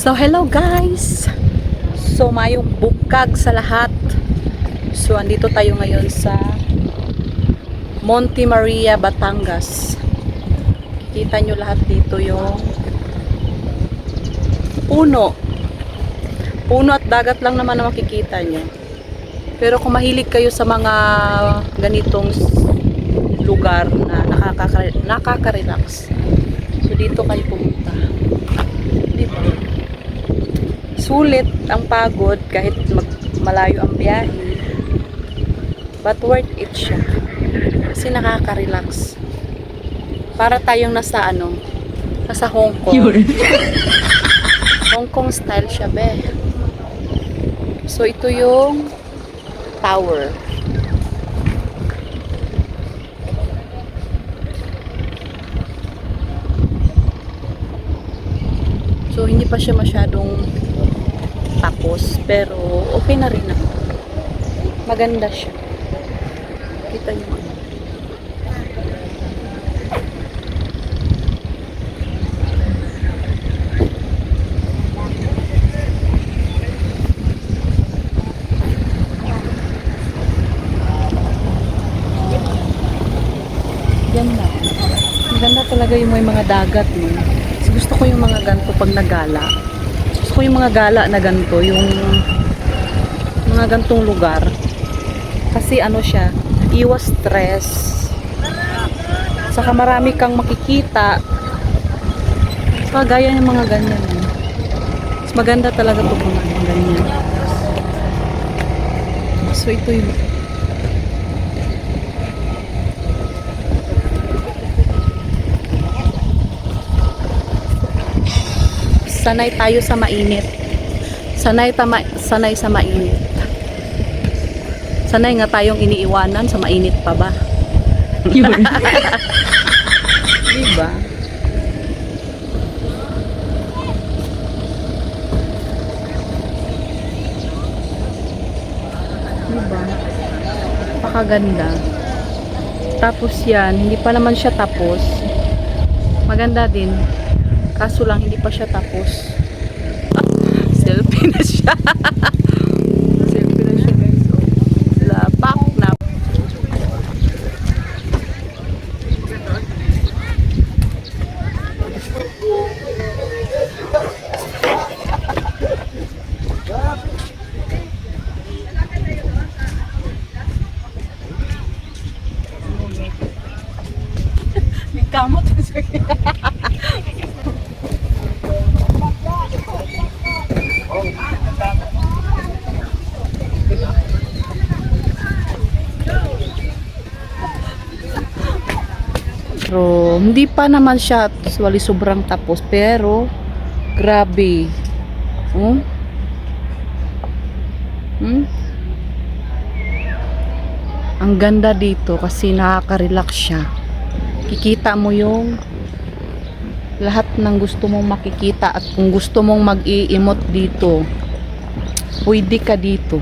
So hello guys. So mayong bukag sa lahat. So andito tayo ngayon sa Monte Maria, Batangas. Kita nyo lahat dito yung puno. Puno at dagat lang naman ang makikita nyo. Pero kung mahilig kayo sa mga ganitong lugar na nakaka-relax, so dito kayo pumunta. Diba? Sulit ang pagod kahit malayo ang biyahe, but worth it siya kasi nakaka-relax. Para tayong nasa Hong Kong. Hong Kong style siya, be. So ito yung tower. So hindi pa siya masyadong tapos, pero okay na rin na. Maganda siya. Kita niyo. Ganda. Maganda talaga yung may mga dagat, no? Kasi gusto ko yung mga ganito pag nagala. Gusto ko yung mga gala na ganito, yung mga gantong lugar. Kasi siya, iwas stress. Saka marami kang makikita. Saka gaya ng mga ganyan. Mas maganda talaga ito mga ganyan. So ito yung sanay tayo sa mainit. Sanay sa mainit. Sanay nga tayong iniiwanan sa mainit pa ba? Diba? Diba? Pakaganda. Tapos yan, hindi pa naman siya tapos. Maganda din. Kaso lang, hindi pa siya tapos. Selfie na siya. Selfie na siya, guys. Oh. Lapak na. Kamot na siya. Pero hindi pa naman siya usually sobrang tapos, pero grabe. Ang ganda dito kasi nakaka-relax siya. Kikita mo yung lahat ng gusto mong makikita, at kung gusto mong mag-i-emote dito, pwede ka dito.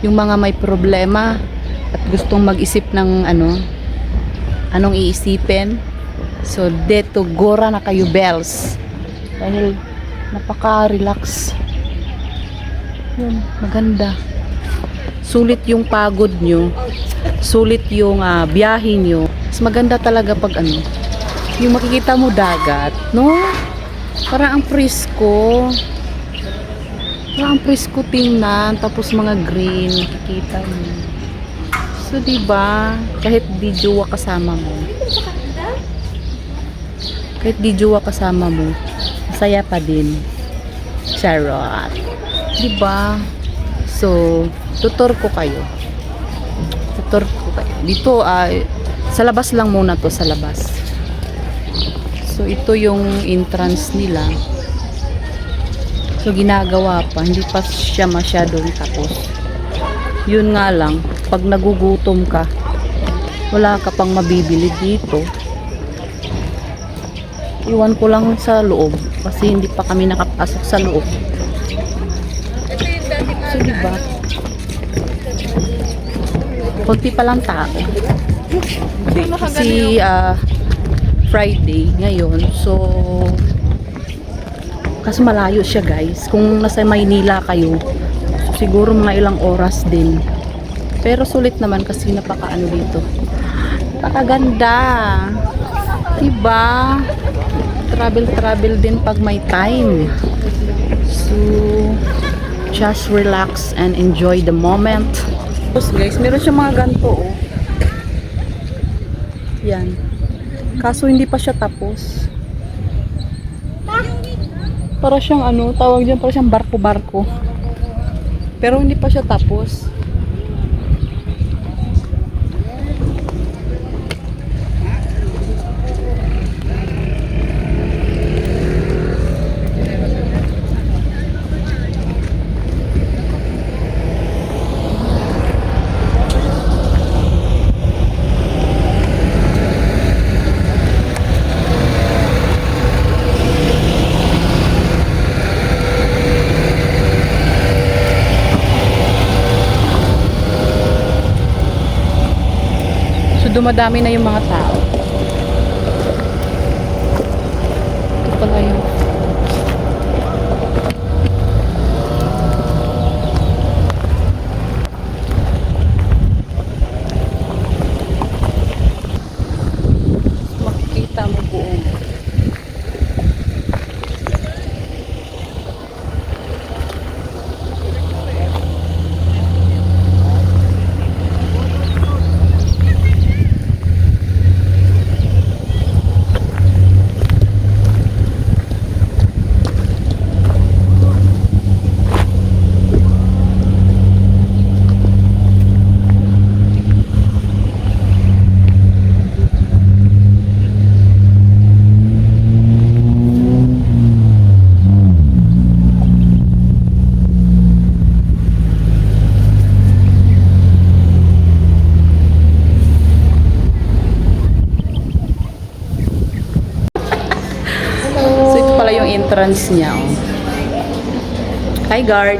Yung mga may problema at gustong mag-isip ng anong iisipin, so dito gora na kayo, bells, dahil napaka-relax. Yun, maganda. Sulit yung pagod nyo, sulit yung biyahe nyo. Mas maganda talaga pag yung makikita mo dagat, no? Parang ang presko. Parang ang presko tingnan, tapos mga green, makikita mo. So, diba, kahit di jowa kasama mo, masaya pa din. Charot. Diba? So, tutor ko kayo. Dito, sa labas lang muna to, sa labas. So, ito yung entrance nila. So, ginagawa pa. Hindi pa siya masyadong tapos. Yun nga lang, pag nagugutom ka, wala ka pang mabibili dito, iwan ko lang sa loob kasi hindi pa kami nakapasok sa loob. So diba, konti pa lang tao kasi Friday ngayon, so Kasi malayo siya guys. Kung nasa Maynila kayo, siguro mga ilang oras din. Pero sulit naman kasi napakaano dito. Napakaganda. Diba? Travel din pag may time. So, just relax and enjoy the moment. Tapos guys, meron siyang mga ganito oh. Yan. Kaso hindi pa siya tapos. Para siyang ano, tawag dyan, para siyang barko-barko. Pero hindi pa siya tapos. Dumadami na yung mga tao. Ito pala yung makikita mo buong. Entrance niya. Oh. Hi guard.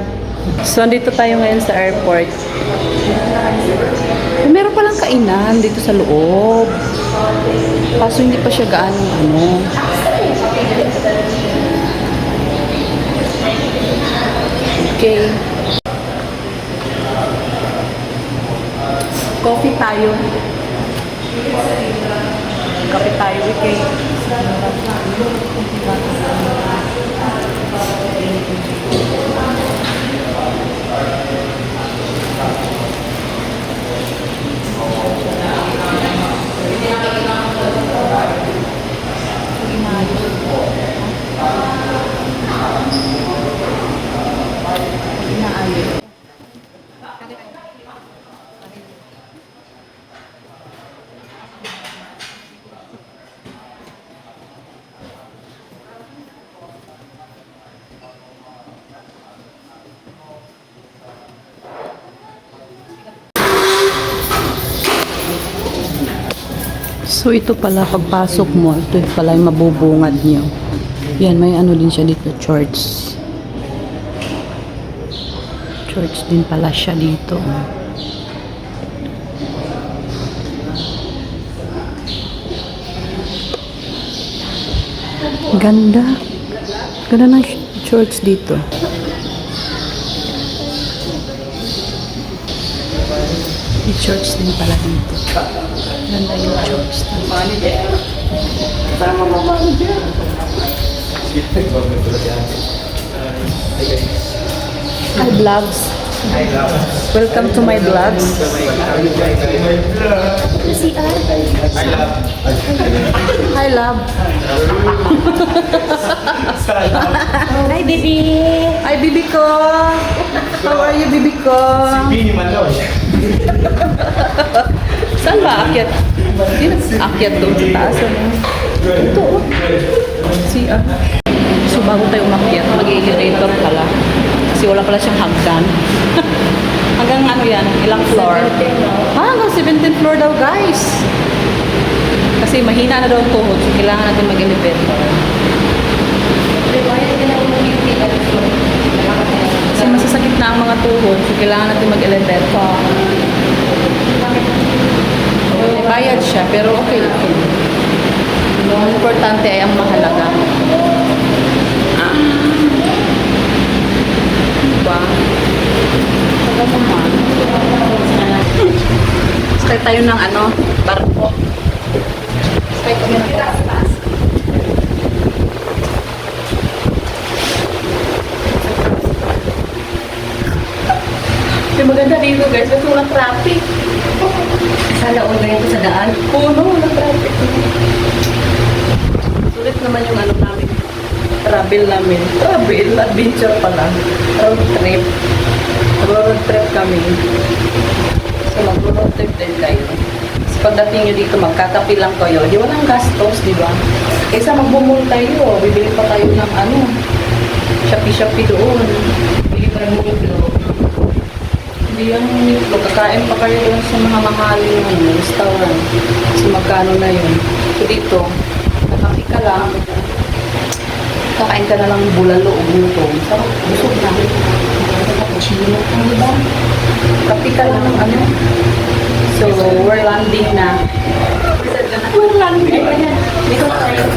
So dito tayo ngayon sa airport. Meron palang kainan dito sa loob. Kaso hindi pa siya gaano ano. Okay. Coffee tayo. Kape tayo, okay. So ito pala pagpasok mo, ito pala yung mabubungad niyo. Yan, may ano din siya dito, church. Church din pala siya dito. Ganda. Ganda ng church dito. May church din pala dito. Ganda yung church. Hi vlogs. Welcome to my vlogs. Hi love. Hi, baby! Hi bibi ko. How are you bibi ko? Saan ba akyat? Akyat doon sa taas. Ito oh. CR. So bago tayo umakyat, mag-elevator pala. Kasi wala pala siyang hagdan. Hanggang ano yan? Ilang floor? Hanggang 17th floor daw guys. Kasi mahina na daw ang tuhod. So kailangan natin mag-elevator. Kasi masasakit na ang mga tuhod. So kailangan natin mag-elevator. May bayad siya, pero okay lang. Ang importante ay ang mahalaga. tayo ng ano, barko. Sakay kami ng taas. Yung maganda dito guys, kasi walang traffic. Sana all ganito sa daan. Puno, walang traffic. Sulit naman yung ano namin. Travel namin. Travel, adventure pala. Road trip. Road trip kami. So mag-road trip din kayo. So pagdating nyo dito, magkakapi lang kayo. Di walang gastos, di ba? Kaysa magbumul tayo, bibili pa tayo ng ano, Shopee doon. Bili pa ng muklo. Hindi yan nito. Kakain pa kayo doon sa mga mamahaling restaurant. So magkano na yun. So dito, kakapi ka lang. Kakain ka na lang bulalo o gutom. Sarap, busog na. Cappuccino. Ano ba? Kapi ka lang ng ano. So, we're landing na. We're landing.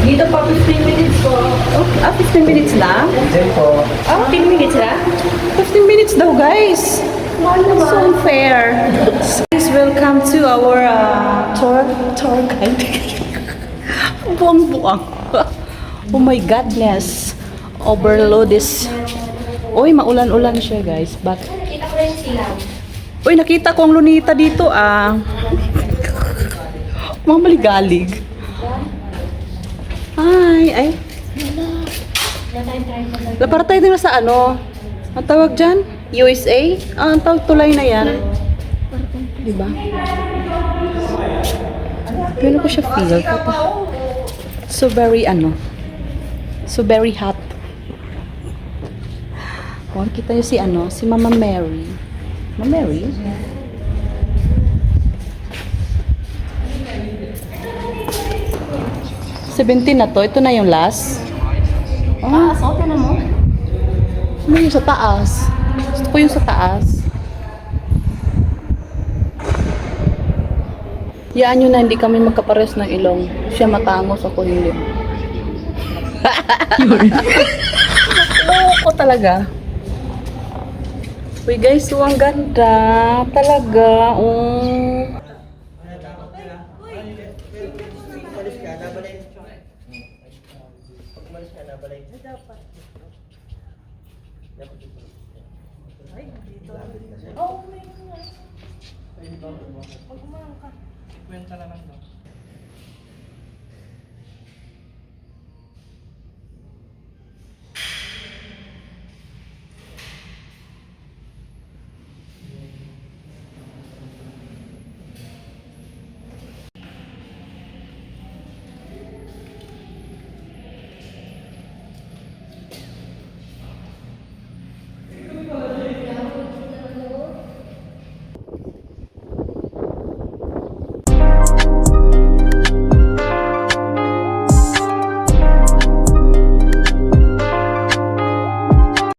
Dito pa 15 minutes po. Oh, 15 minutes na? 15 minutes na? 15 minutes daw, guys. So unfair. Guys, welcome to our tour guide. Buang-buang. Oh my godness. Overload is... Uy, maulan-ulan siya, guys. But... Kita ko rin sila. Uy, nakita ko ang lunita dito, ah. Mga maligalig. Ay. Para tayo din sa ano? Ang tawag dyan? USA? Ang tawag tulay na yan. Diba? Gano'n ko siya feel. So very ano? So very hot. Oh, kita niyo si ano? Si Mama Mary. Mama Mary? $17 na to. Ito na yung last. Oh, Sote na mo? ano yung sa taas? Gusto ko yung sa taas. Yaan nyo na hindi kami magkapares ng ilong. Siya matangos, ako hindi. Loko talaga. Uy guys, so ang ganda. Talaga. Kwenta na lang daw.